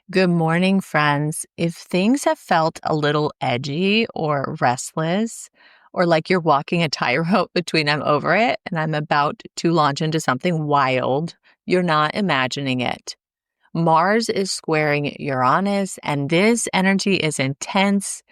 Good morning, friends. If things have felt a little edgy or restless, or like you're walking a tightrope between I'm over it and I'm about to launch into something wild, you're not imagining it. Mars is squaring Uranus, and this energy is intense,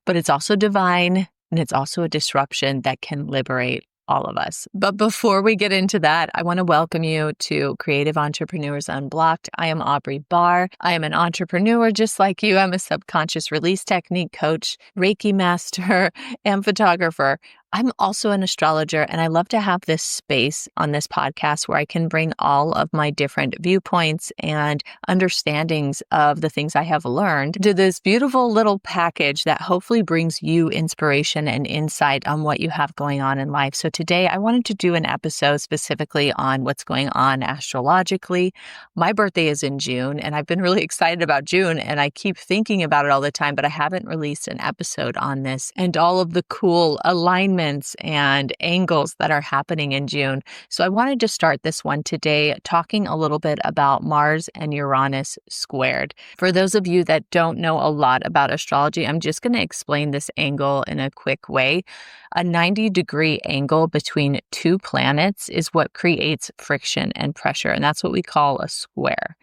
but it's also divine and it's also a disruption that can liberate all of us. But before we get into that, I want to welcome you to Creative Entrepreneurs Unblocked. I am Aubrey Barr. I am an entrepreneur just like you. I'm a subconscious release technique coach, Reiki master, and photographer. I'm also an astrologer, and I love to have this space on this podcast where I can bring all of my different viewpoints and understandings of the things I have learned to this beautiful little package that hopefully brings you inspiration and insight on what you have going on in life. So today I wanted to do an episode specifically on what's going on astrologically. My birthday is in June, and I've been really excited about June, and I keep thinking about it all the time, but I haven't released an episode on this and all of the cool alignments and angles that are happening in June. So I wanted to start this one today talking a little bit about Mars and Uranus squared. For those of you that don't know a lot about astrology, I'm just going to explain this angle in a quick way. A 90-degree angle between two planets is what creates friction and pressure, and that's what we call a square.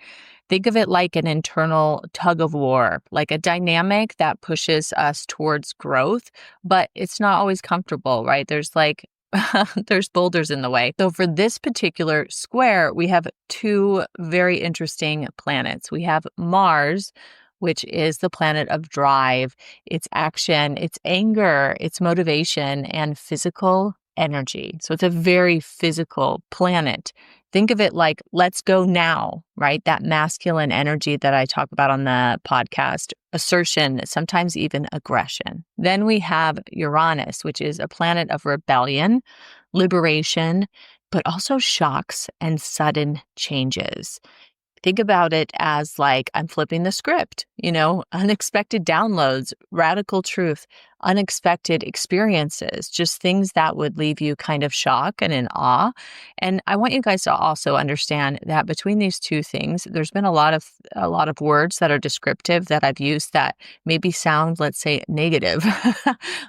Think of it like an internal tug of war, like a dynamic that pushes us towards growth, but it's not always comfortable, right? There's boulders in the way. So for this particular square, we have two very interesting planets. We have Mars, which is the planet of drive, its action, its anger, its motivation, and physical energy. So it's a very physical planet. Think of it like, let's go now, right? That masculine energy that I talk about on the podcast, assertion, sometimes even aggression. Then we have Uranus, which is a planet of rebellion, liberation, but also shocks and sudden changes. Think about it as like I'm flipping the script, unexpected downloads, radical truth, unexpected experiences, just things that would leave you kind of shocked and in awe. And I want you guys to also understand that between these two things, there's been a lot of words that are descriptive that I've used that maybe sound, let's say, negative,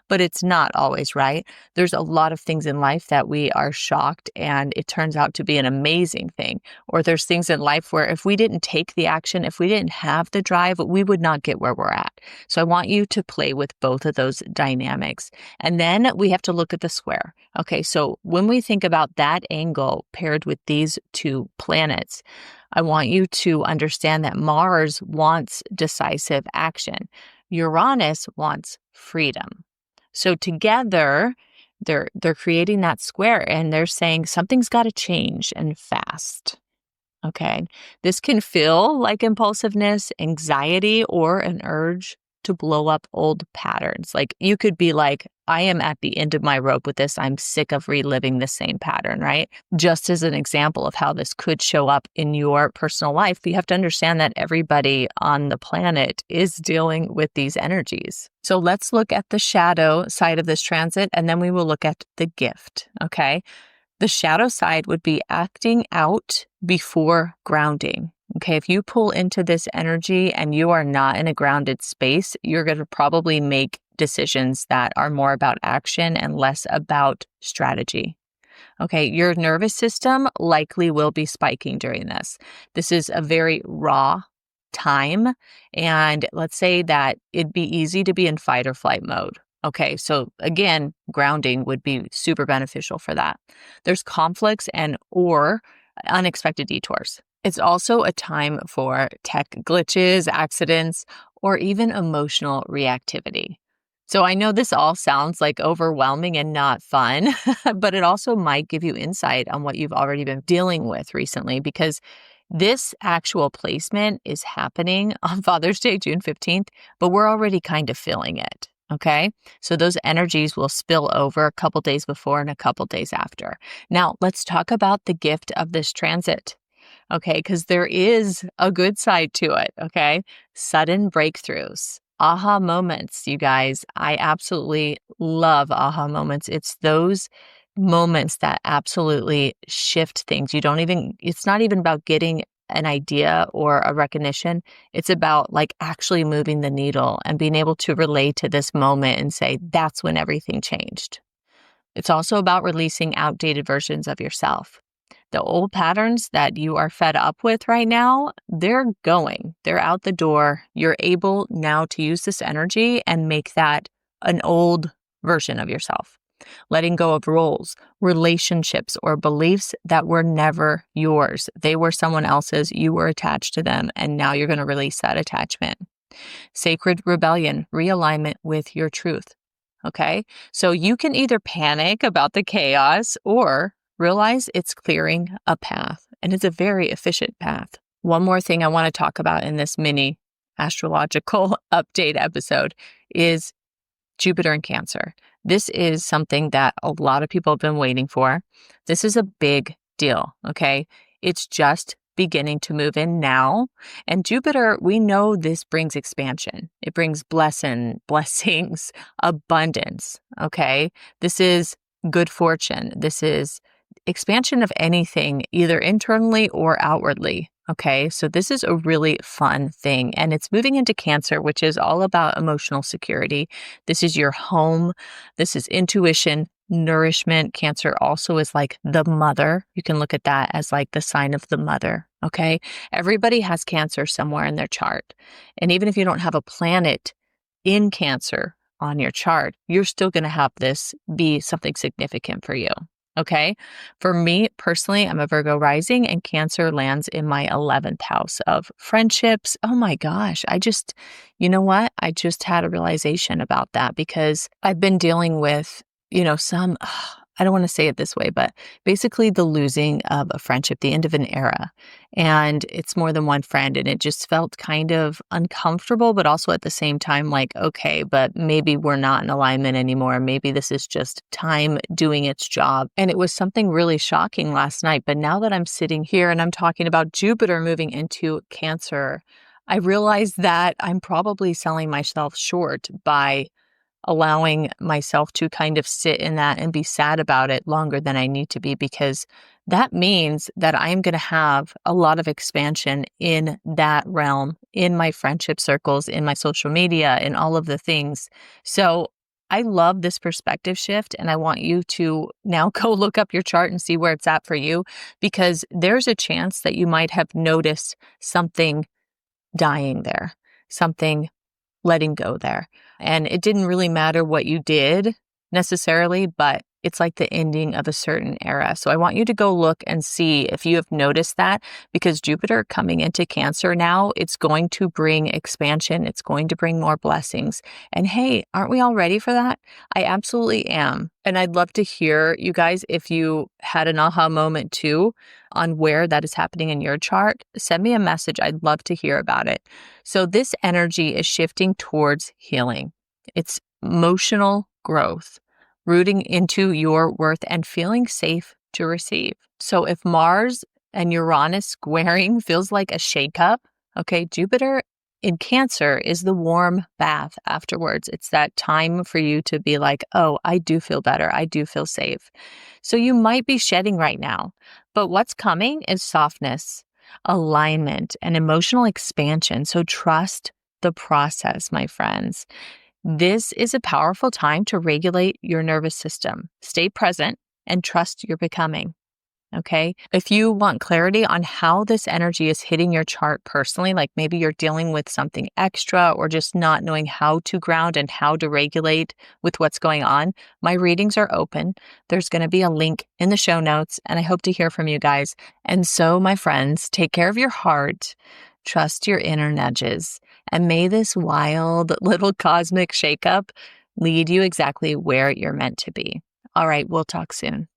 but it's not always, right? There's a lot of things in life that we are shocked and it turns out to be an amazing thing. Or there's things in life where if we didn't take the action, if we didn't have the drive, we would not get where we're at. So I want you to play with both of those dynamics. And then we have to look at the square. Okay, so when we think about that angle paired with these two planets, I want you to understand that Mars wants decisive action. Uranus wants freedom. So together, they're creating that square and they're saying something's got to change and fast. Okay. This can feel like impulsiveness, anxiety, or an urge to blow up old patterns. Like you could be like, I am at the end of my rope with this. I'm sick of reliving the same pattern, right? Just as an example of how this could show up in your personal life, you have to understand that everybody on the planet is dealing with these energies. So let's look at the shadow side of this transit, and then we will look at the gift, okay? The shadow side would be acting out before grounding. Okay, if you pull into this energy and you are not in a grounded space, you're going to probably make decisions that are more about action and less about strategy. Okay, your nervous system likely will be spiking during this. This is a very raw time, and let's say that it'd be easy to be in fight or flight mode. Okay, so again, grounding would be super beneficial for that. There's conflicts or unexpected detours. It's also a time for tech glitches, accidents, or even emotional reactivity. So I know this all sounds like overwhelming and not fun, but it also might give you insight on what you've already been dealing with recently, because this actual placement is happening on Father's Day, June 15th, but we're already kind of feeling it. Okay, so those energies will spill over a couple days before and a couple days after. Now, let's talk about the gift of this transit. Okay, because there is a good side to it. Okay, sudden breakthroughs, aha moments, you guys. I absolutely love aha moments. It's those moments that absolutely shift things. It's not even about getting an idea or a recognition. It's about like actually moving the needle and being able to relate to this moment and say, that's when everything changed. It's also about releasing outdated versions of yourself. The old patterns that you are fed up with right now, they're going. They're out the door. You're able now to use this energy and make that an old version of yourself. Letting go of roles, relationships, or beliefs that were never yours. They were someone else's. You were attached to them, and now you're going to release that attachment. Sacred rebellion, realignment with your truth. Okay, so you can either panic about the chaos or realize it's clearing a path, and it's a very efficient path. One more thing I want to talk about in this mini astrological update episode is Jupiter in Cancer. This is something that a lot of people have been waiting for. This is a big deal, okay? It's just beginning to move in now. And Jupiter, we know this brings expansion. It brings blessings, abundance, okay? This is good fortune. This is expansion of anything, either internally or outwardly. Okay, so this is a really fun thing, and it's moving into Cancer, which is all about emotional security. This is your home. This is intuition, nourishment. Cancer also is like the mother. You can look at that as like the sign of the mother. Okay, everybody has Cancer somewhere in their chart. And even if you don't have a planet in Cancer on your chart, you're still going to have this be something significant for you. Okay. For me personally, I'm a Virgo rising, and Cancer lands in my 11th house of friendships. Oh my gosh. You know what? I just had a realization about that because I've been dealing with, I don't want to say it this way, but basically the losing of a friendship, the end of an era. And it's more than one friend. And it just felt kind of uncomfortable, but also at the same time, like, okay, but maybe we're not in alignment anymore. Maybe this is just time doing its job. And it was something really shocking last night. But now that I'm sitting here and I'm talking about Jupiter moving into Cancer, I realized that I'm probably selling myself short by allowing myself to kind of sit in that and be sad about it longer than I need to be, because that means that I'm going to have a lot of expansion in that realm, in my friendship circles, in my social media, in all of the things. So I love this perspective shift, and I want you to now go look up your chart and see where it's at for you, because there's a chance that you might have noticed something dying there, something letting go there. And it didn't really matter what you did necessarily, but it's like the ending of a certain era. So I want you to go look and see if you have noticed that, because Jupiter coming into Cancer now, it's going to bring expansion. It's going to bring more blessings. And hey, aren't we all ready for that? I absolutely am. And I'd love to hear, you guys, if you had an aha moment too on where that is happening in your chart, send me a message. I'd love to hear about it. So this energy is shifting towards healing. It's emotional growth, rooting into your worth and feeling safe to receive. So if Mars and Uranus squaring feels like a shakeup, okay, Jupiter in Cancer is the warm bath afterwards. It's that time for you to be like, oh, I do feel better. I do feel safe. So you might be shedding right now, but what's coming is softness, alignment, and emotional expansion. So trust the process, my friends. This is a powerful time to regulate your nervous system. Stay present and trust your becoming. Okay. If you want clarity on how this energy is hitting your chart personally, like maybe you're dealing with something extra or just not knowing how to ground and how to regulate with what's going on, my readings are open. There's going to be a link in the show notes, and I hope to hear from you guys. And so, my friends, take care of your heart, trust your inner nudges, and may this wild little cosmic shakeup lead you exactly where you're meant to be. All right, we'll talk soon.